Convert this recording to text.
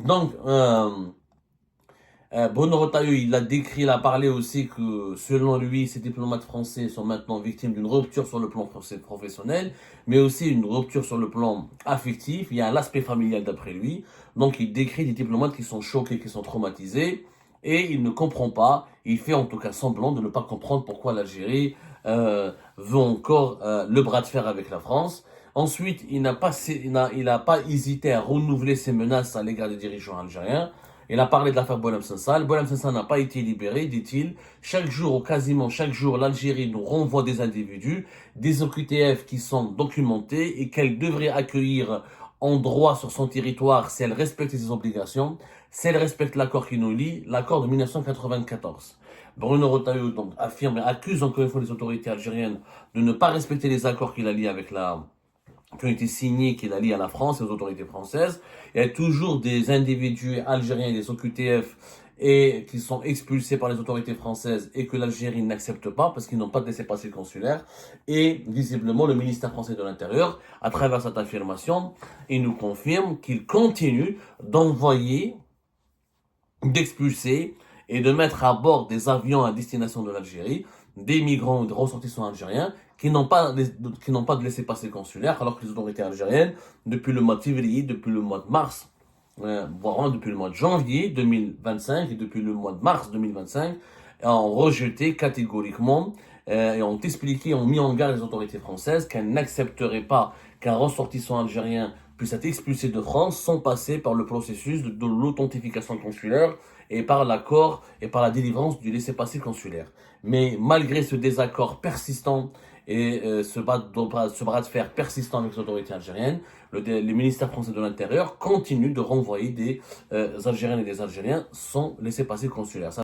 Donc, Bruno Retailleau, il a parlé aussi que selon lui, ces diplomates français sont maintenant victimes d'une rupture sur le plan professionnel, mais aussi une rupture sur le plan affectif. Il y a l'aspect familial d'après lui. Donc il décrit des diplomates qui sont choqués, qui sont traumatisés, et il ne comprend pas, il fait en tout cas semblant de ne pas comprendre pourquoi l'Algérie veut encore le bras de fer avec la France. Ensuite, il n'a pas hésité à renouveler ses menaces à l'égard des dirigeants algériens. Il a parlé de l'affaire Boualem Sansal. Boualem Sansal n'a pas été libéré, dit-il. Chaque jour, ou quasiment chaque jour, l'Algérie nous renvoie des individus, des OQTF qui sont documentés et qu'elle devrait accueillir en droit sur son territoire si elle respecte ses obligations, si elle respecte l'accord qui nous lie, l'accord de 1994. Bruno Retailleau donc affirme et accuse encore une fois les autorités algériennes de ne pas respecter les accords qu'il a liés avec qui ont été signés, qu'il a liés à la France et aux autorités françaises. Il y a toujours des individus algériens, des OQTF, et qui sont expulsés par les autorités françaises et que l'Algérie n'accepte pas parce qu'ils n'ont pas de laissez-passer consulaire. Et visiblement, le ministère français de l'Intérieur, à travers cette affirmation, il nous confirme qu'il continue d'envoyer, d'expulser et de mettre à bord des avions à destination de l'Algérie des migrants ou des ressortissants algériens qui n'ont pas de laissez-passer consulaire, alors que les autorités algériennes, depuis le mois de février, depuis le mois de mars, voire depuis le mois de janvier 2025 et depuis le mois de mars 2025, ont rejeté catégoriquement et ont expliqué, ont mis en garde les autorités françaises qu'elles n'accepteraient pas qu'un ressortissant algérien puisse être expulsé de France sans passer par le processus de l'authentification consulaire et par l'accord et par la délivrance du laissez-passer consulaire. Mais malgré ce désaccord persistant et ce bras de fer persistant avec les autorités algériennes, le ministère français de l'Intérieur continue de renvoyer des Algériennes et des Algériens sans laissez-passer consulaire.